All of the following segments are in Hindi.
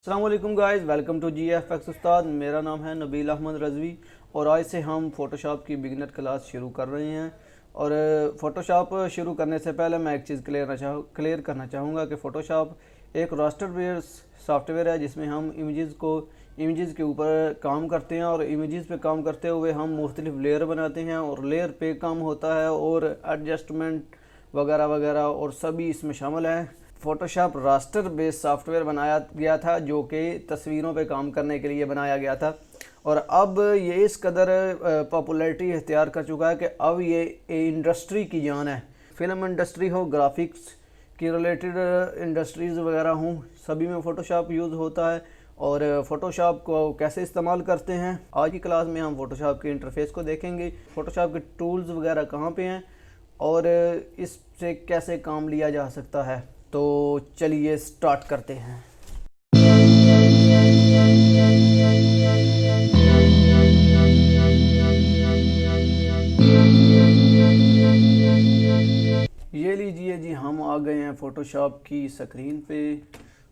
अस्सलाम वालेकुम गाइस, वेलकम टू GFX उस्ताद। मेरा नाम है नबील अहमद रज़वी और आज से हम फ़ोटोशॉप की बिगिनर क्लास शुरू कर रहे हैं। और फ़ोटोशॉप शुरू करने से पहले मैं एक चीज़ क्लियर करना चाहूँगा कि फ़ोटोशॉप एक रास्टर बेस्ड सॉफ्टवेयर है जिसमें हम इमेजेस के ऊपर काम करते हैं और इमेजेस पे काम करते हुए हम मुख्तलिफ लेयर बनाते हैं और लेयर पे काम होता है और एडजस्टमेंट वगैरह वगैरह और सभी इसमें शामिल हैं। फ़ोटोशॉप रास्टर बेस्ड सॉफ्टवेयर बनाया गया था जो कि तस्वीरों पे काम करने के लिए बनाया गया था और अब ये इस कदर पॉपुलैरिटी इख्तियार कर चुका है कि अब ये इंडस्ट्री की जान है। फिल्म इंडस्ट्री हो, ग्राफिक्स की रिलेटेड इंडस्ट्रीज़ वगैरह हों, सभी में फ़ोटोशॉप यूज़ होता है। और फ़ोटोशॉप को कैसे इस्तेमाल करते हैं, आज की क्लास में हम फ़ोटोशॉप के इंटरफेस को देखेंगे, फ़ोटोशॉप के टूल्स वगैरह कहाँ पे हैं और इससे कैसे काम लिया जा सकता है। तो चलिए स्टार्ट करते हैं। ये लीजिए जी, हम आ गए हैं फ़ोटोशॉप की स्क्रीन पे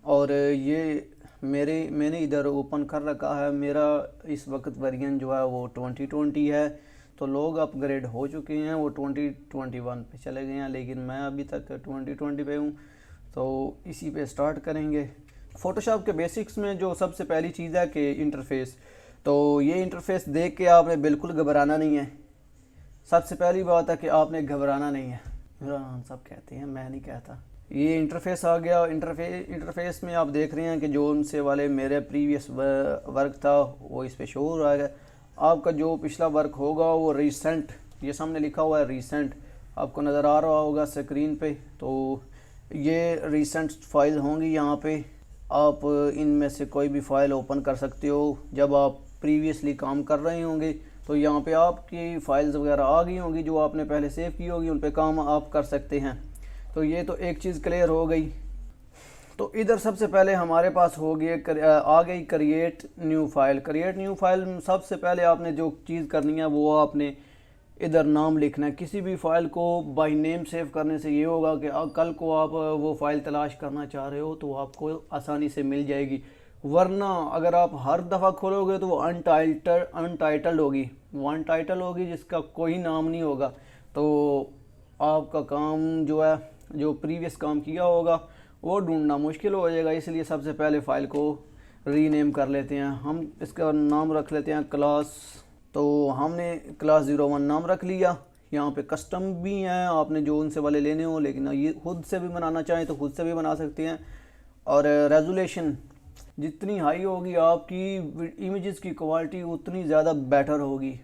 और ये मैंने इधर ओपन कर रखा है। मेरा इस वक्त वर्जन जो है वो 2020 है, तो लोग अपग्रेड हो चुके हैं, वो 2021 पे चले गए हैं, लेकिन मैं अभी तक 2020 पे हूँ। तो इसी पे स्टार्ट करेंगे। फ़ोटोशॉप के बेसिक्स में जो सबसे पहली चीज़ है कि इंटरफेस, तो ये इंटरफेस देख के आपने बिल्कुल घबराना नहीं है। सबसे पहली बात है कि आपने घबराना नहीं है। मेरा नाम सब कहते हैं, मैं नहीं कहता। ये इंटरफेस आ गया। इंटरफेस में आप देख रहे हैं कि जो उनसे वाले मेरे प्रीवियस वर्क था वो इस पे शो हो रहा है। आपका जो पिछला वर्क होगा वो रिसेंट, ये सामने लिखा हुआ है रिसेंट, आपको नज़र आ रहा होगा स्क्रीन पे। तो ये रिसेंट फाइल होंगी। यहाँ पे आप इनमें से कोई भी फ़ाइल ओपन कर सकते हो। जब आप प्रीवियसली काम कर रहे होंगे तो यहाँ पे आपकी फ़ाइल्स वगैरह आ गई होंगी जो आपने पहले सेव की होगी, उन पे काम आप कर सकते हैं। तो ये तो एक चीज़ क्लियर हो गई। तो इधर सबसे पहले हमारे पास आ गई create new file. Create new file में सबसे पहले आपने जो चीज़ करनी है वो आपने इधर नाम लिखना है। किसी भी फ़ाइल को बाय नेम सेव करने से ये होगा कि कल को आप वो फ़ाइल तलाश करना चाह रहे हो तो आपको आसानी से मिल जाएगी। वरना अगर आप हर दफ़ा खोलोगे तो वो अनटाइटल्ड होगी, वन टाइटल होगी जिसका कोई नाम नहीं होगा। तो आपका काम जो है, जो प्रीवियस काम किया होगा वो ढूंढना मुश्किल हो जाएगा। इसलिए सबसे पहले फ़ाइल को रीनेम कर लेते हैं। हम इसका नाम रख लेते हैं क्लास। तो हमने क्लास 01 नाम रख लिया। यहाँ पे कस्टम भी हैं, आपने जो उनसे वाले लेने हो, लेकिन ये खुद से भी बनाना चाहें तो खुद से भी बना सकते हैं। और रेजोल्यूशन जितनी हाई होगी आपकी इमेजेस की क्वालिटी उतनी ज़्यादा बेटर होगी।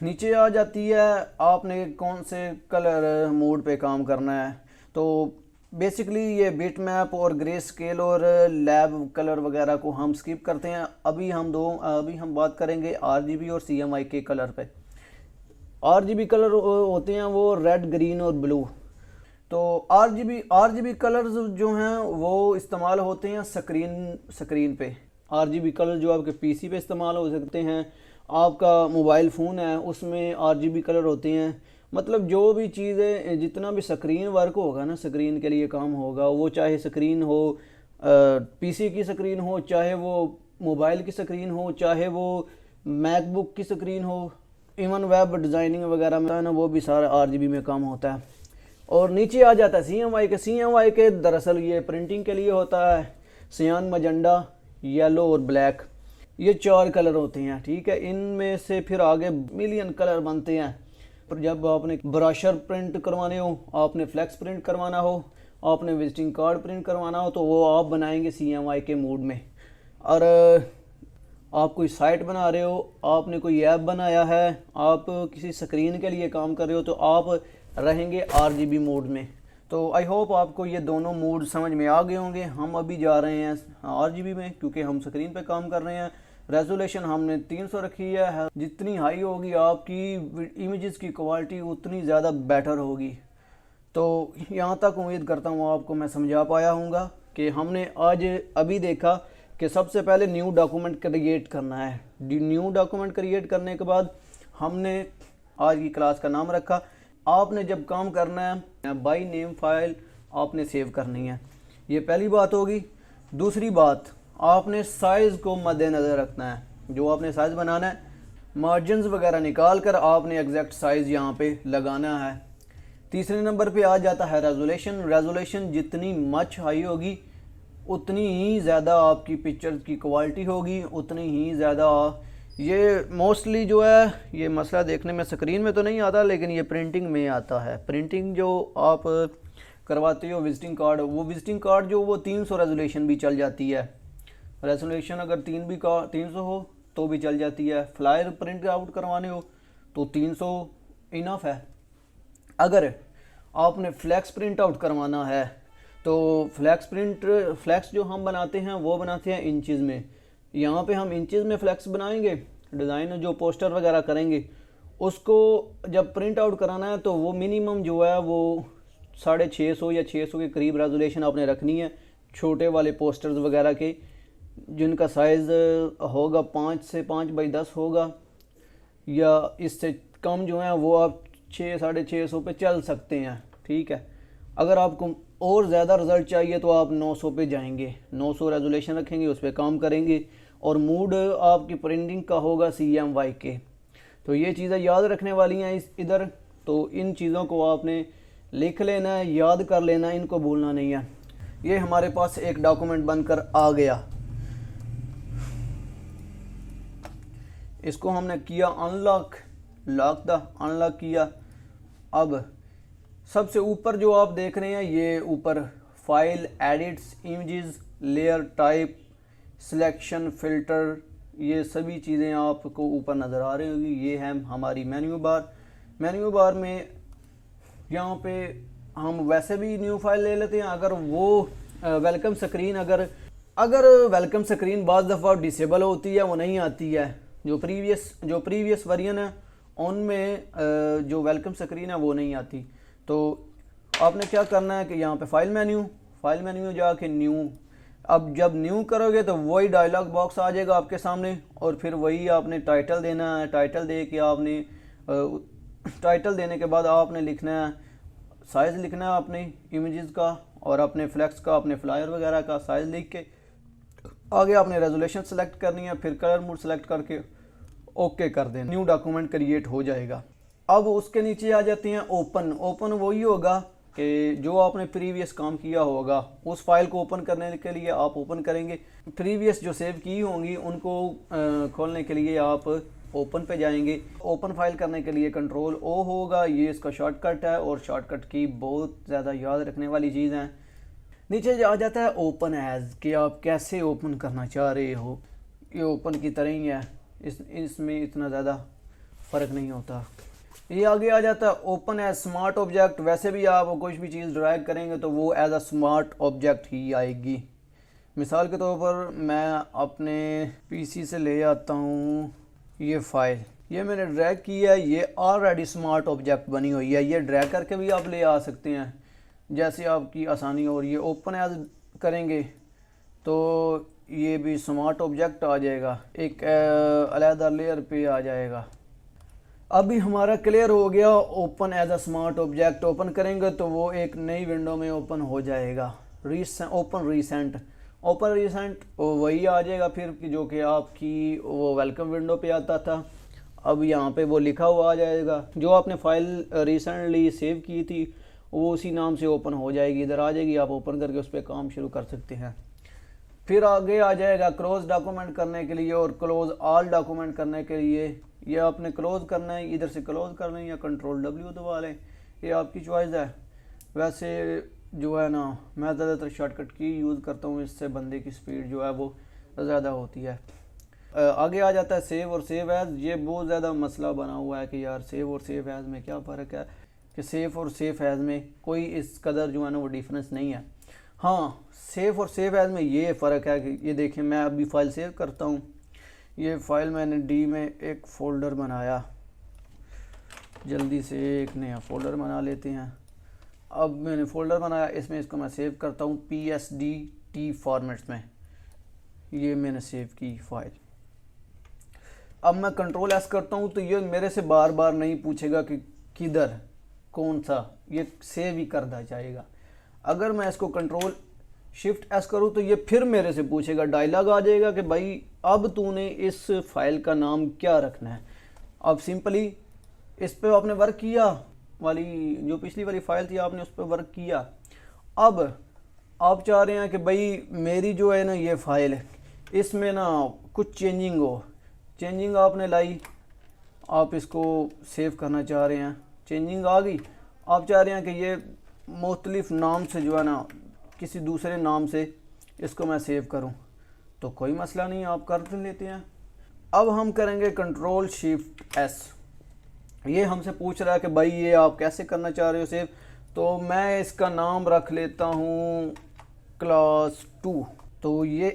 नीचे आ जाती है आपने कौन से कलर मोड पे काम करना है। तो बेसिकली ये बिट मैप और ग्रे स्केल और लैब कलर वगैरह को हम स्किप करते हैं। अभी हम बात करेंगे RGB और CMYK के कलर पे। RGB कलर होते हैं वो रेड, ग्रीन और ब्लू। तो RGB कलर्स जो हैं वो इस्तेमाल होते हैं स्क्रीन पे। RGB कलर जो आपके PC पे इस्तेमाल हो सकते हैं, आपका मोबाइल फ़ोन है उसमें RGB कलर होते हैं। मतलब जो भी चीज़ें, जितना भी स्क्रीन वर्क होगा ना, स्क्रीन के लिए काम होगा, वो चाहे स्क्रीन हो PC की स्क्रीन हो, चाहे वो मोबाइल की स्क्रीन हो, चाहे वो मैकबुक की स्क्रीन हो, इवन वेब डिज़ाइनिंग वगैरह में ना, वो भी सारा RGB में काम होता है। और नीचे आ जाता है CMYK। दरअसल ये प्रिंटिंग के लिए होता है। सियान, मजेंडा, येलो और ब्लैक, ये 4 कलर होते हैं, ठीक है। इनमें से फिर आगे मिलियन कलर बनते हैं। पर जब आपने ब्रोशर प्रिंट करवाने हो, आपने फ्लैक्स प्रिंट करवाना हो, आपने विजिटिंग कार्ड प्रिंट करवाना हो, तो वो आप बनाएंगे CMYK मोड में। और आप कोई साइट बना रहे हो, आपने कोई ऐप बनाया है, आप किसी स्क्रीन के लिए काम कर रहे हो, तो आप रहेंगे RGB मोड में। तो आई होप आपको ये दोनों मोड समझ में आ गए होंगे। हम अभी जा रहे हैं RGB में क्योंकि हम स्क्रीन पे काम कर रहे हैं। रेजोल्यूशन हमने 300 रखी है। जितनी हाई होगी आपकी इमेजेस की क्वालिटी उतनी ज़्यादा बेटर होगी। तो यहाँ तक उम्मीद करता हूँ आपको मैं समझा पाया हूँगा कि हमने आज अभी देखा कि सबसे पहले न्यू डॉक्यूमेंट क्रिएट करना है। न्यू डॉक्यूमेंट क्रिएट करने के बाद हमने आज की क्लास का नाम रखा। आपने जब काम करना है बाय नेम फाइल आपने सेव करनी है, ये पहली बात होगी। दूसरी बात, आपने साइज़ को मद्देनज़र रखना है। जो आपने साइज़ बनाना है, मार्जिन्स वगैरह निकाल कर आपने एग्जैक्ट साइज़ यहाँ पे लगाना है। तीसरे नंबर पे आ जाता है रेजोल्यूशन। रेजोल्यूशन जितनी मच हाई होगी उतनी ही ज़्यादा आपकी पिक्चर की क्वालिटी होगी, उतनी ही ज़्यादा। ये मोस्टली जो है ये मसला देखने में स्क्रीन में तो नहीं आता, लेकिन ये प्रिंटिंग में आता है। प्रिंटिंग जो आप करवाते हो विजिटिंग कार्ड, वो विजिटिंग कार्ड जो वो 300 रेजोल्यूशन भी चल जाती है। रेजोल्यूशन अगर 300 हो तो भी चल जाती है। फ्लायर प्रिंट आउट करवाने हो तो 300 इनफ है। अगर आपने फ्लैक्स प्रिंट आउट करवाना है तो फ्लैक्स जो हम बनाते हैं वो बनाते हैं इंचज़ में। यहाँ पे हम इंचज़ में फ्लैक्स बनाएंगे। डिज़ाइन जो पोस्टर वगैरह करेंगे उसको जब प्रिंट आउट कराना है तो वो मिनिमम जो है वो 650 या 600 के करीब रेजोल्यूशन आपने रखनी है। छोटे वाले पोस्टर्स वगैरह के जिनका साइज़ होगा 5 से 5x10 होगा, या इससे कम जो है वो आप 600-650 पे चल सकते हैं। ठीक है, अगर आपको और ज़्यादा रिज़ल्ट चाहिए तो आप 900 पे जाएंगे, 900 रेजोल्यूशन रखेंगे, उस पर काम करेंगे और मूड आपकी प्रिंटिंग का होगा CMYK। तो ये चीज़ें याद रखने वाली हैं इधर। तो इन चीज़ों को आपने लिख लेना है, याद कर लेना है, इनको भूलना नहीं है। ये हमारे पास एक डॉक्यूमेंट बनकर आ गया। इसको हमने किया अनलॉक किया। अब सबसे ऊपर जो आप देख रहे हैं ये ऊपर file, edits, images, layer type, selection, filter, ये सभी चीज़ें आपको ऊपर नज़र आ रही होगी। ये है हमारी मेन्यू बार में यहाँ पे हम वैसे भी न्यू फाइल ले लेते हैं। अगर वो वेलकम स्क्रीन अगर वेलकम स्क्रीन बाज़ दफ़ा डिसेबल होती है, वो नहीं आती है। जो प्रीवियस वर्जन है उनमें जो वेलकम स्क्रीन है वो नहीं आती। तो आपने क्या करना है कि यहाँ पे फाइल मेन्यू जाके न्यू, अब जब न्यू करोगे तो वही डायलॉग बॉक्स आ जाएगा आपके सामने और फिर वही आपने टाइटल देना है। टाइटल दे के आपने टाइटल देने के बाद आपने लिखना है, साइज़ लिखना है अपने इमेजेस का और अपने फ्लैक्स का, अपने फ्लायर वगैरह का साइज़ लिख के आगे आपने रेजोल्यूशन सेलेक्ट करनी है। फिर कलर मोड सेलेक्ट करके ओके कर देना, न्यू डॉक्यूमेंट क्रिएट हो जाएगा। अब उसके नीचे आ जाते हैं ओपन वही होगा कि जो आपने प्रीवियस काम किया होगा उस फाइल को ओपन करने के लिए आप ओपन करेंगे। प्रीवियस जो सेव की होंगी उनको खोलने के लिए आप ओपन पे जाएंगे। ओपन फाइल करने के लिए कंट्रोल O होगा, ये इसका शॉर्टकट है और शॉर्टकट की बहुत ज़्यादा याद रखने वाली चीज़ है। नीचे आ जाता है ओपन एज कि आप कैसे ओपन करना चाह रहे हो। ये ओपन की तरह ही है, इसमें इतना ज़्यादा फ़र्क नहीं होता। ये आगे आ जाता है ओपन एज स्मार्ट ऑब्जेक्ट। वैसे भी आप कोई भी चीज़ ड्रैग करेंगे तो वो एज अ स्मार्ट ऑब्जेक्ट ही आएगी। मिसाल के तौर पर मैं अपने PC से ले आता हूँ ये फाइल, ये मैंने ड्रैग की है, ये ऑलरेडी स्मार्ट ऑब्जेक्ट बनी हुई है। ये ड्रैग करके भी आप ले आ सकते हैं जैसे आपकी आसानी हो रही है। ओपन एज करेंगे तो ये भी स्मार्ट ऑब्जेक्ट आ जाएगा, एक अलग लेयर पे आ जाएगा। अभी हमारा क्लियर हो गया open as a smart object. Open करेंगे तो वो एक नई विंडो में ओपन हो जाएगा। ओपन रीसेंट वही आ जाएगा फिर जो कि आपकी वो वेलकम विंडो पे आता था। अब यहाँ पे वो लिखा हुआ आ जाएगा, जो आपने फाइल रिसेंटली सेव की थी वो उसी नाम से ओपन हो जाएगी, इधर आ जाएगी। आप ओपन करके उस पर काम शुरू कर सकते हैं। फिर आगे आ जाएगा क्लोज डॉक्यूमेंट करने के लिए और क्लोज ऑल डॉक्यूमेंट करने के लिए। ये आपने क्लोज करना है, इधर से क्लोज कर लें या कंट्रोल W दबा लें, ये आपकी चॉइस है। वैसे जो है ना मैं ज़्यादातर शॉर्टकट की यूज़ करता हूँ, इससे बंदे की स्पीड जो है वो ज़्यादा होती है। आगे आ जाता है सेव और सेव एज़। ये बहुत ज़्यादा मसला बना हुआ है कि यार सेव और सेव एज़ में क्या फ़र्क है, कि सेव और सेव एज़ में कोई इस कदर जो है ना वो डिफरेंस नहीं है। हाँ, सेव और सेव एज़ में ये फ़र्क है कि ये देखें मैं अभी फ़ाइल सेव करता हूँ, ये फ़ाइल मैंने D में एक फ़ोल्डर बनाया, जल्दी से एक नया फ़ोल्डर बना लेते हैं। अब मैंने फ़ोल्डर बनाया, इसमें इसको मैं सेव करता हूँ PSD फॉर्मेट्स में। ये मैंने सेव की फ़ाइल। अब मैं कंट्रोल S करता हूँ तो ये मेरे से बार बार नहीं पूछेगा कि किधर कौन सा, ये सेव ही करना चाहेगा। अगर मैं इसको कंट्रोल शिफ्ट एस करूँ तो ये फिर मेरे से पूछेगा, डायलॉग आ जाएगा कि भाई अब तूने इस फाइल का नाम क्या रखना है। अब सिंपली इस पे आपने वर्क किया, वाली जो पिछली वाली फाइल थी आपने उस पर वर्क किया। अब आप चाह रहे हैं कि भाई मेरी जो है ना ये फाइल है, इसमें ना कुछ चेंजिंग हो। चेंजिंग आपने लाई, आप इसको सेव करना चाह रहे हैं, चेंजिंग आ गई। आप चाह रहे हैं कि ये मुख्तलिफ नाम से जो है ना किसी दूसरे नाम से इसको मैं सेव करूं, तो कोई मसला नहीं, आप कर लेते हैं। अब हम करेंगे कंट्रोल शिफ्ट एस। ये हमसे पूछ रहा है कि भाई ये आप कैसे करना चाह रहे हो सेव, तो मैं इसका नाम रख लेता हूँ क्लास 2। तो ये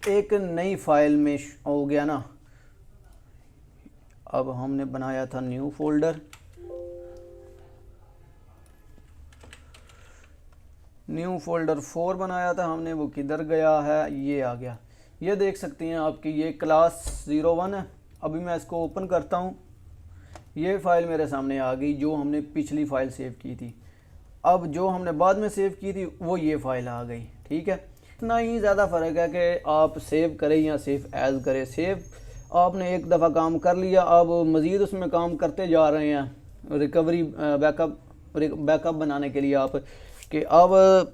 एक नई फाइल में हो गया ना। अब हमने बनाया था न्यू फोल्डर, न्यू फोल्डर 4 बनाया था हमने, वो किधर गया है, ये आ गया। ये देख सकते हैं आपकी ये क्लास 01 है। अभी मैं इसको ओपन करता हूँ, ये फाइल मेरे सामने आ गई जो हमने पिछली फाइल सेव की थी। अब जो हमने बाद में सेव की थी वो ये फाइल आ गई, ठीक है। इतना ही ज़्यादा फ़र्क है कि आप सेव करें या सेव एज करें। सेव आपने एक दफ़ा काम कर लिया, अब मज़ीद उसमें काम करते जा रहे हैं रिकवरी बैकअप बनाने के लिए आप, कि अब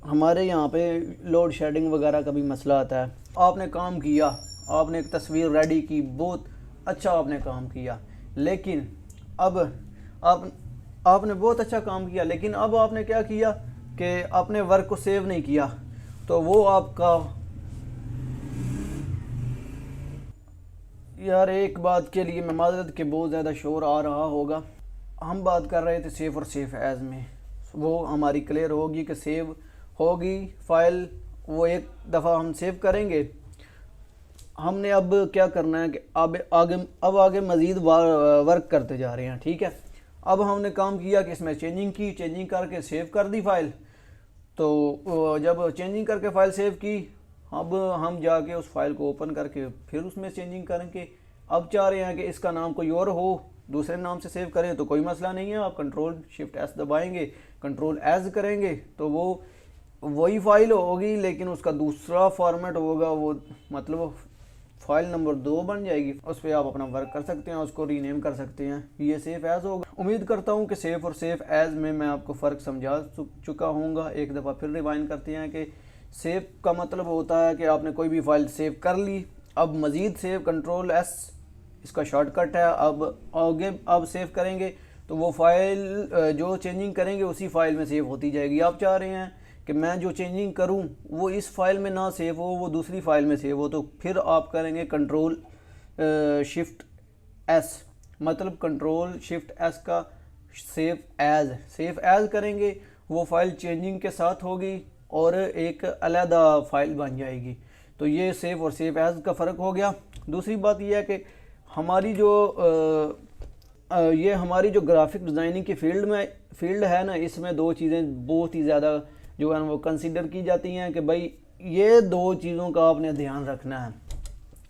हमारे यहाँ पे लोड शेडिंग वगैरह का भी मसला आता है। आपने काम किया, आपने एक तस्वीर रेडी की, बहुत अच्छा आपने काम किया, लेकिन अब आपने बहुत अच्छा काम किया, लेकिन अब आपने क्या किया कि अपने वर्क को सेव नहीं किया, तो वो आपका, यार एक बात के लिए मैं माजरत के बहुत ज़्यादा शोर आ रहा होगा। हम बात कर रहे थे सेव और सेव एज में, वो हमारी क्लियर होगी कि सेव होगी फाइल, वो एक दफ़ा हम सेव करेंगे। हमने अब क्या करना है कि अब आगे मज़ीद वर्क करते जा रहे हैं, ठीक है। अब हमने काम किया कि इसमें चेंजिंग की, चेंजिंग करके सेव कर दी फाइल। तो जब चेंजिंग करके फ़ाइल सेव की, अब हम जाके उस फाइल को ओपन करके फिर उसमें चेंजिंग करेंगे। अब चाह रहे हैं कि इसका नाम कोई और हो, दूसरे नाम से सेव करें, तो कोई मसला नहीं है। आप कंट्रोल शिफ्ट एस दबाएंगे, कंट्रोल एज करेंगे, तो वो वही फाइल होगी लेकिन उसका दूसरा फॉर्मेट होगा, वो मतलब फाइल नंबर 2 बन जाएगी। उस पर आप अपना वर्क कर सकते हैं, उसको रीनेम कर सकते हैं। ये सेव एज होगा। उम्मीद करता हूँ कि सेव और सेव एज में मैं आपको फ़र्क समझा चुका हूँगा। एक दफ़ा फिर रिवाइंड करते हैं कि सेव का मतलब होता है कि आपने कोई भी फाइल सेव कर ली, अब मज़ीद सेव, कंट्रोल एस इसका शॉर्टकट है। अब सेव करेंगे तो वो फाइल जो चेंजिंग करेंगे उसी फाइल में सेव होती जाएगी। आप चाह रहे हैं कि मैं जो चेंजिंग करूं वो इस फाइल में ना सेव हो, वो दूसरी फाइल में सेव हो, तो फिर आप करेंगे कंट्रोल शिफ्ट एस, मतलब कंट्रोल शिफ्ट एस का सेव एज करेंगे, वो फाइल चेंजिंग के साथ होगी और एक अलहदा फाइल बन जाएगी। तो ये सेव और सेव एज का फ़र्क हो गया। दूसरी बात यह है कि हमारी जो ग्राफिक डिज़ाइनिंग की फील्ड है ना, इसमें दो चीज़ें बहुत ही ज़्यादा जो है वो कंसीडर की जाती हैं कि भाई ये दो चीज़ों का आपने ध्यान रखना है।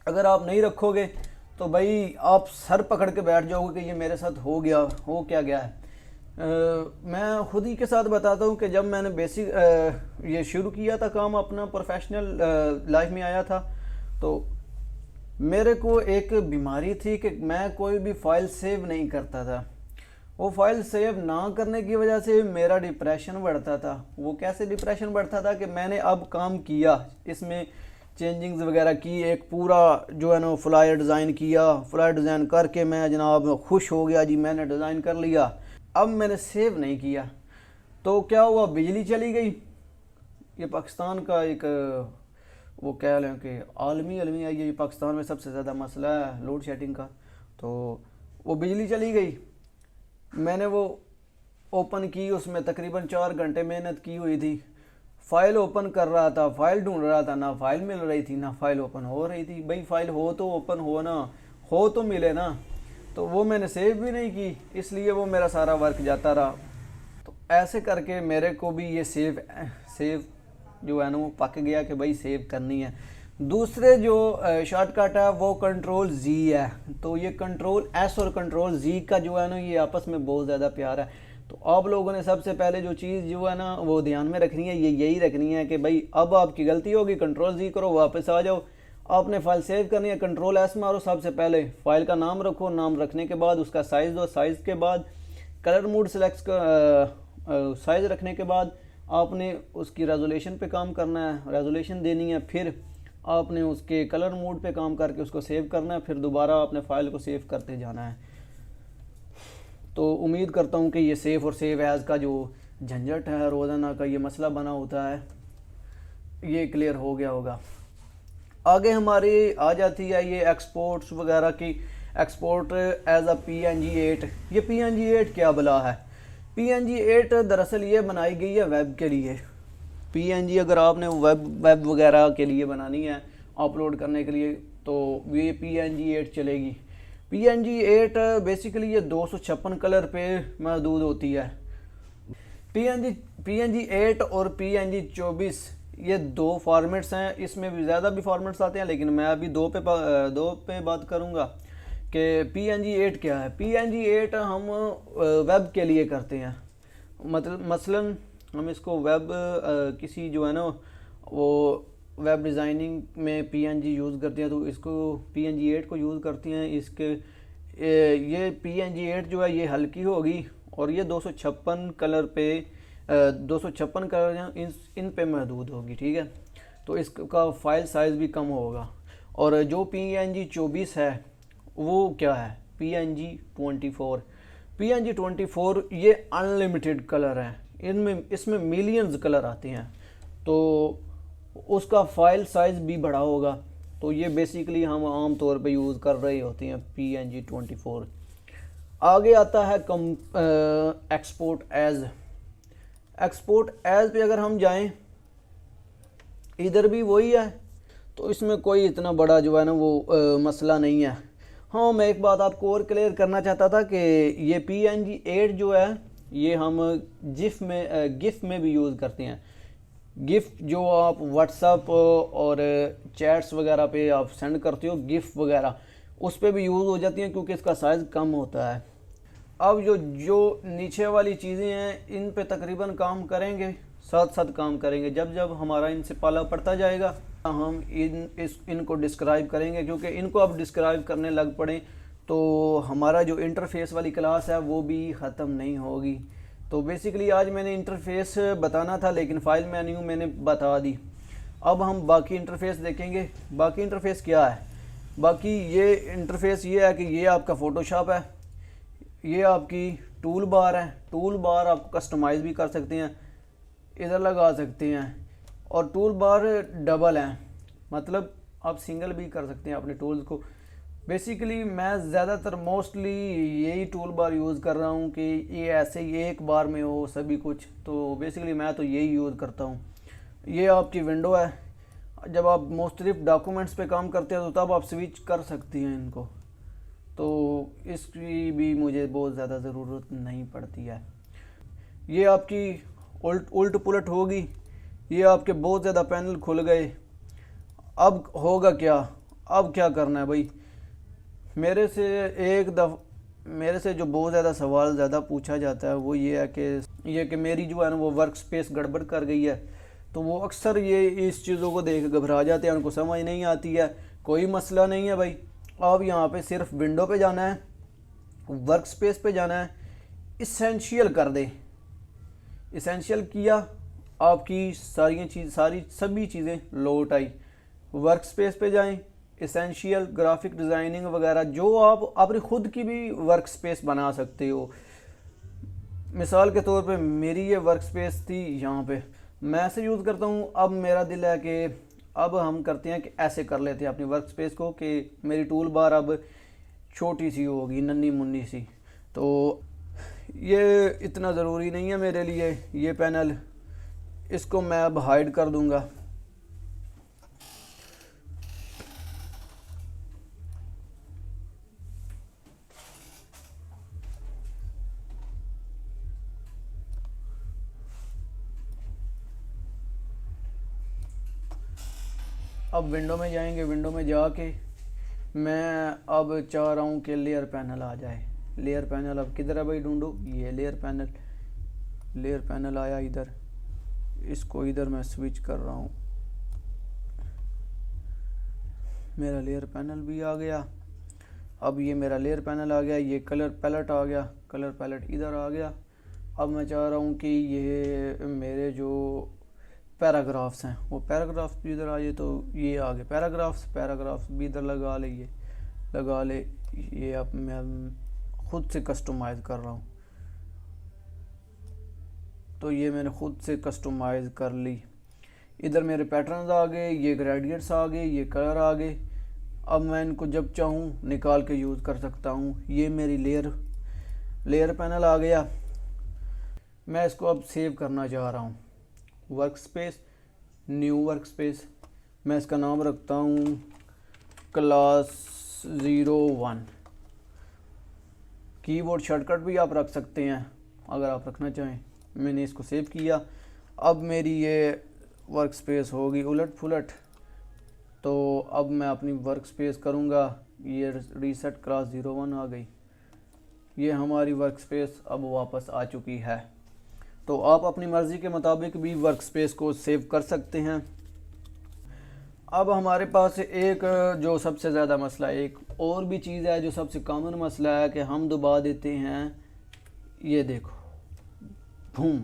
अगर आप नहीं रखोगे तो भाई आप सर पकड़ के बैठ जाओगे कि ये मेरे साथ हो क्या गया है। मैं खुद ही के साथ बताता हूँ कि जब मैंने बेसिक ये शुरू किया था काम अपना, प्रोफेशनल लाइफ में आया था, तो मेरे को एक बीमारी थी कि मैं कोई भी फाइल सेव नहीं करता था। वो फाइल सेव ना करने की वजह से मेरा डिप्रेशन बढ़ता था। वो कैसे डिप्रेशन बढ़ता था कि मैंने अब काम किया, इसमें चेंजिंग्स वगैरह की, एक पूरा जो है ना फ्लायर डिज़ाइन किया, फ्लायर डिज़ाइन करके मैं जनाब खुश हो गया, जी मैंने डिज़ाइन कर लिया। अब मैंने सेव नहीं किया तो क्या हुआ, बिजली चली गई। ये पाकिस्तान का एक वो कह लें कि आलमी है, ये पाकिस्तान में सबसे ज़्यादा मसला है लोड शेडिंग का। तो वो बिजली चली गई, मैंने वो ओपन की, उसमें तकरीबन 4 घंटे मेहनत की हुई थी। फाइल ओपन कर रहा था, फाइल ढूंढ रहा था, ना फाइल मिल रही थी ना फाइल ओपन हो रही थी। भाई फाइल हो तो ओपन हो ना, हो तो मिले ना। तो वो मैंने सेव भी नहीं की, इसलिए वो मेरा सारा वर्क जाता रहा। तो ऐसे करके मेरे को भी ये सेव जो है ना वो पक गया कि भाई सेव करनी है। दूसरे जो शॉर्टकट है वो कंट्रोल जी है। तो ये कंट्रोल एस और कंट्रोल जी का जो है ना ये आपस में बहुत ज़्यादा प्यार है। तो आप लोगों ने सबसे पहले जो चीज़ जो है ना वो ध्यान में रखनी है, ये यही रखनी है कि भाई अब आपकी गलती होगी, Ctrl+Z करो, वापस आ जाओ, आपने फाइल सेव करनी है, Ctrl+S मारो, सबसे पहले फाइल का नाम रखो, नाम रखने के बाद उसका साइज़ दो, साइज़ के बाद कलर मोड सेलेक्ट कर, साइज़ रखने के बाद आपने उसकी रेजोल्यूशन पे काम करना है, रेजोल्यूशन देनी है, फिर आपने उसके कलर मोड पे काम करके उसको सेव करना है, फिर दोबारा आपने फाइल को सेव करते जाना है। तो उम्मीद करता हूँ कि ये सेव और सेव एज़ का जो झंझट है, रोज़ाना का ये मसला बना होता है, ये क्लियर हो गया होगा। आगे हमारी आ जाती है ये एक्सपोर्ट्स वगैरह की, एक्सपोर्ट एज अ PNG8। ये PNG8 क्या बला है? PNG8 दरअसल ये बनाई गई है वेब के लिए। PNG अगर आपने वेब वगैरह के लिए बनानी है, अपलोड करने के लिए, तो ये PNG8 चलेगी। PNG8 बेसिकली ये 256 कलर पे महदूद होती है। PNG8 और PNG24 ये दो फॉर्मेट्स हैं, इसमें भी ज़्यादा भी फॉर्मेट्स आते हैं, लेकिन मैं अभी दो पे बात करूँगा कि PNG8 क्या है। PNG8 हम वेब के लिए करते हैं, मतलब मसलन हम इसको वेब किसी जो है ना वो वेब डिज़ाइनिंग में PNG यूज़ करते हैं, तो इसको PNG8 को यूज़ करते हैं। इसके ये PNG8 जो है ये हल्की होगी और ये 256 कलर पे 256 कलर इन पे महदूद होगी, ठीक है। तो इसका फाइल साइज़ भी कम होगा। और जो PNG24 है वो क्या है? PNG24। PNG24 ये अनलिमिटेड कलर है, इसमें मिलियंस कलर आते हैं, तो उसका फाइल साइज़ भी बड़ा होगा। तो ये बेसिकली हम आम तौर पे यूज़ कर रहे होते हैं PNG24। आगे आता है एक्सपोर्ट एज। एक्सपोर्ट एज पे अगर हम जाएं, इधर भी वही है, तो इसमें कोई इतना बड़ा जो है ना वो मसला नहीं है। हाँ, मैं एक बात आपको और क्लियर करना चाहता था कि ये PNG8 जो है ये हम गिफ में भी यूज़ करते हैं। गिफ जो आप व्हाट्सअप और चैट्स वगैरह पे आप सेंड करते हो, गिफ वगैरह, उस पर भी यूज़ हो जाती हैं क्योंकि इसका साइज़ कम होता है। अब जो नीचे वाली चीज़ें हैं इन पे तकरीबन काम करेंगे, साथ साथ काम करेंगे। जब जब हमारा इनसे पाला पड़ता जाएगा हम इनको डिस्क्राइब करेंगे, क्योंकि इनको अब डिस्क्राइब करने लग पड़े तो हमारा जो इंटरफेस वाली क्लास है वो भी ख़त्म नहीं होगी। तो बेसिकली आज मैंने इंटरफेस बताना था, लेकिन फाइल मेन्यू मैंने बता दी। अब हम बाकी इंटरफेस देखेंगे। बाकी इंटरफेस क्या है? बाकी ये इंटरफेस ये है कि ये आपका फ़ोटोशॉप है, ये आपकी टूल बार है। टूल बार आप कस्टमाइज़ भी कर सकते हैं, इधर लगा सकते हैं, और टूल बार डबल है, मतलब आप सिंगल भी कर सकते हैं अपने टूल्स को। बेसिकली मैं ज़्यादातर मोस्टली यही टूल बार यूज़ कर रहा हूँ कि ये ऐसे ही एक बार में हो सभी कुछ, तो बेसिकली मैं तो यही यूज़ करता हूँ। ये आपकी विंडो है, जब आप मुख्तलिफ डॉक्यूमेंट्स पे काम करते हैं तो तब आप स्विच कर सकती हैं इनको, तो इसकी भी मुझे बहुत ज़्यादा ज़रूरत नहीं पड़ती है। ये आपकी उल्ट पुलट होगी, ये आपके बहुत ज़्यादा पैनल खुल गए। अब होगा क्या? अब क्या करना है भाई? मेरे से जो बहुत ज़्यादा सवाल ज़्यादा पूछा जाता है वो ये है कि मेरी जो है ना वो वर्क स्पेस गड़बड़ कर गई है। तो वो अक्सर ये इस चीज़ों को देख घबरा जाते हैं, उनको समझ नहीं आती है। कोई मसला नहीं है भाई, आप यहाँ पे सिर्फ विंडो पे जाना है, वर्क स्पेस पे जाना है, इसेंशियल कर दे। इसेंशियल किया, आपकी सभी चीज़ें लोट आई। वर्क स्पेस पे जाएं, इसेंशियल, ग्राफिक डिज़ाइनिंग वगैरह, जो आप अपनी खुद की भी वर्क स्पेस बना सकते हो। मिसाल के तौर पे मेरी ये वर्क स्पेस थी, यहाँ पे मैं ऐसे यूज़ करता हूँ। अब मेरा दिल है कि अब हम करते हैं कि ऐसे कर लेते हैं अपनी वर्क स्पेस को कि मेरी टूल बार अब छोटी सी होगी, नन्ही मुन्नी सी। तो ये इतना ज़रूरी नहीं है मेरे लिए ये पैनल, इसको मैं अब हाइड कर दूंगा। अब विंडो में जाएंगे, विंडो में जाके मैं अब चाह रहा हूँ कि लेयर पैनल आ जाए। लेयर पैनल अब किधर है भाई? ढूंढो, ये लेयर पैनल, लेयर पैनल आया इधर, इसको इधर मैं स्विच कर रहा हूँ। मेरा लेयर पैनल भी आ गया। अब ये मेरा लेयर पैनल आ गया, ये कलर पैलेट आ गया, कलर पैलेट इधर आ गया। अब मैं चाह रहा हूँ कि ये मेरे जो पैराग्राफ्स हैं वो पैराग्राफ्स भी इधर आ जाए, तो ये आ गए पैराग्राफ्स भी इधर लगा ले। ये अब मैं खुद से कस्टमाइज़ कर रहा हूँ, तो ये मैंने खुद से कस्टमाइज़ कर ली। इधर मेरे पैटर्न्स आ गए, ये ग्रेडियंट्स आ गए, ये कलर आ गए। अब मैं इनको जब चाहूँ निकाल के यूज़ कर सकता हूँ। ये मेरी लेयर पैनल आ गया। मैं इसको अब सेव करना चाह रहा हूँ। Work space, new work space, मैं इसका नाम रखता हूँ क्लास 01। कीबोर्ड शॉर्टकट भी आप रख सकते हैं अगर आप रखना चाहें। मैंने इसको सेव किया। अब मेरी ये वर्क स्पेस होगी उलट पुलट, तो अब मैं अपनी वर्क स्पेस करूँगा। ये रीसेट क्लास 01 आ गई। ये हमारी वर्क स्पेस अब वापस आ चुकी है। तो आप अपनी मर्ज़ी के मुताबिक भी वर्क स्पेस को सेव कर सकते हैं। अब हमारे पास एक जो सबसे ज़्यादा मसला है, एक और भी चीज़ है जो सबसे कॉमन मसला है कि हम दबा देते हैं, ये देखो बूम।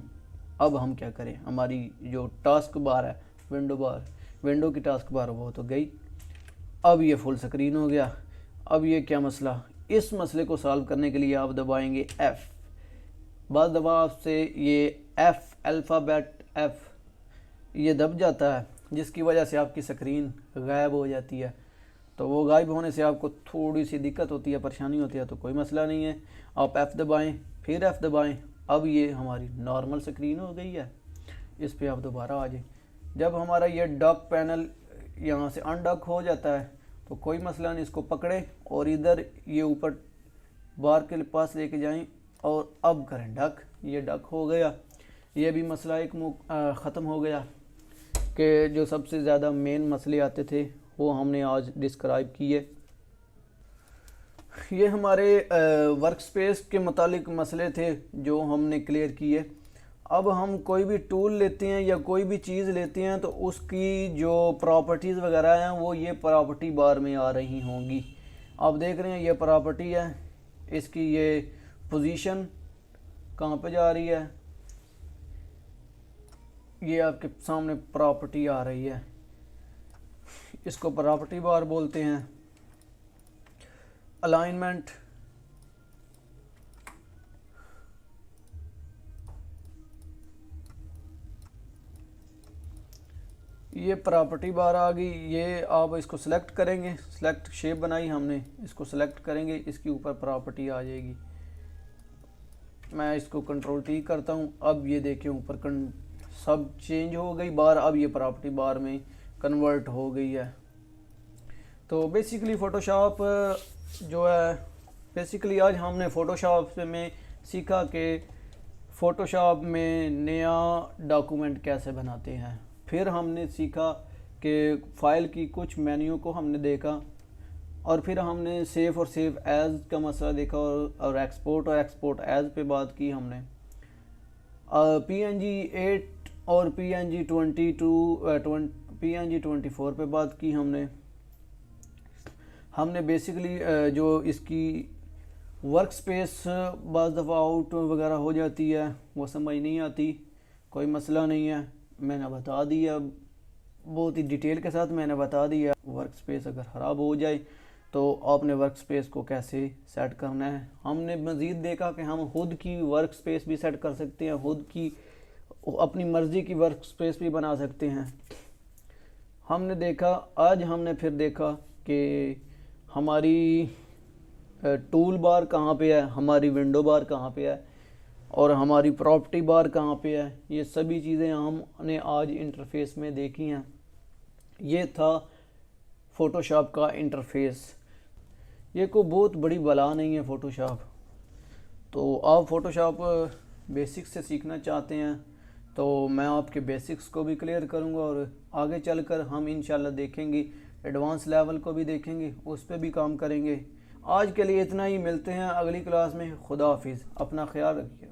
अब हम क्या करें, हमारी जो टास्क बार है, विंडो की टास्क बार वो तो गई। अब ये फुल स्क्रीन हो गया। अब ये क्या मसला, इस मसले को सॉल्व करने के लिए आप दबाएंगे F। बाद दबाव से ये F अल्फ़ाबेट F ये दब जाता है, जिसकी वजह से आपकी स्क्रीन गायब हो जाती है। तो वो गायब होने से आपको थोड़ी सी दिक्कत होती है, परेशानी होती है, तो कोई मसला नहीं है। आप F दबाएं, फिर F दबाएं। अब ये हमारी नॉर्मल स्क्रीन हो गई है। इस पे आप दोबारा आ जाए। जब हमारा ये डॉक पैनल यहाँ से अनडॉक हो जाता है तो कोई मसला नहीं, इसको पकड़े और इधर ये ऊपर बार के पास लेके जाएं और अब करें डक। ये डक हो गया। ये भी मसला एक ख़त्म हो गया कि जो सबसे ज़्यादा मेन मसले आते थे वो हमने आज डिस्क्राइब किए। ये हमारे वर्क स्पेस के मुतालिक मसले थे जो हमने क्लियर किए। अब हम कोई भी टूल लेते हैं या कोई भी चीज़ लेते हैं तो उसकी जो प्रॉपर्टीज़ वगैरह हैं वो ये प्रॉपर्टी बार में आ रही होंगी। आप देख रहे हैं ये प्रॉपर्टी है, इसकी ये पोजीशन कहाँ पे जा रही है, ये आपके सामने प्रॉपर्टी आ रही है। इसको प्रॉपर्टी बार बोलते हैं। अलाइनमेंट, ये प्रॉपर्टी बार आ गई। ये आप इसको सिलेक्ट करेंगे, सिलेक्ट शेप बनाई हमने, इसको सिलेक्ट करेंगे, इसके ऊपर प्रॉपर्टी आ जाएगी। मैं इसको कंट्रोल T करता हूँ। अब ये देखिए ऊपर सब चेंज हो गई बार। अब ये प्रॉपर्टी बार में कन्वर्ट हो गई है। तो बेसिकली फ़ोटोशॉप जो है, बेसिकली आज हमने फ़ोटोशॉप में सीखा कि फ़ोटोशॉप में नया डॉक्यूमेंट कैसे बनाते हैं। फिर हमने सीखा कि फ़ाइल की कुछ मेन्यू को हमने देखा, और फिर हमने सेव और सेव एज़ का मसला देखा, और एक्सपोर्ट एज़ पे बात की हमने। PNG 8 और PNG 24 पे बात की हमने बेसिकली जो इसकी वर्क स्पेस बाज़ दफ़ा आउट वगैरह हो जाती है, वो समझ नहीं आती, कोई मसला नहीं है, मैंने बता दिया, बहुत ही डिटेल के साथ मैंने बता दिया। वर्क स्पेस अगर ख़राब हो जाए तो आपने वर्क स्पेस को कैसे सेट करना है। हमने मज़ीद देखा कि हम खुद की वर्क स्पेस भी सेट कर सकते हैं, खुद की अपनी मर्ज़ी की वर्क स्पेस भी बना सकते हैं। हमने देखा, आज हमने फिर देखा कि हमारी टूल बार कहाँ पे है, हमारी विंडो बार कहाँ पे है, और हमारी प्रॉपर्टी बार कहाँ पे है। ये सभी चीज़ें हमने आज इंटरफेस में देखी हैं। ये था फ़ोटोशॉप का इंटरफेस। ये कोई बहुत बड़ी बला नहीं है फ़ोटोशॉप। तो आप फ़ोटोशॉप बेसिक्स से सीखना चाहते हैं तो मैं आपके बेसिक्स को भी क्लियर करूंगा, और आगे चलकर हम इंशाल्लाह देखेंगे, एडवांस लेवल को भी देखेंगे, उस पर भी काम करेंगे। आज के लिए इतना ही, मिलते हैं अगली क्लास में। खुदा हाफिज़, अपना ख्याल रखिए।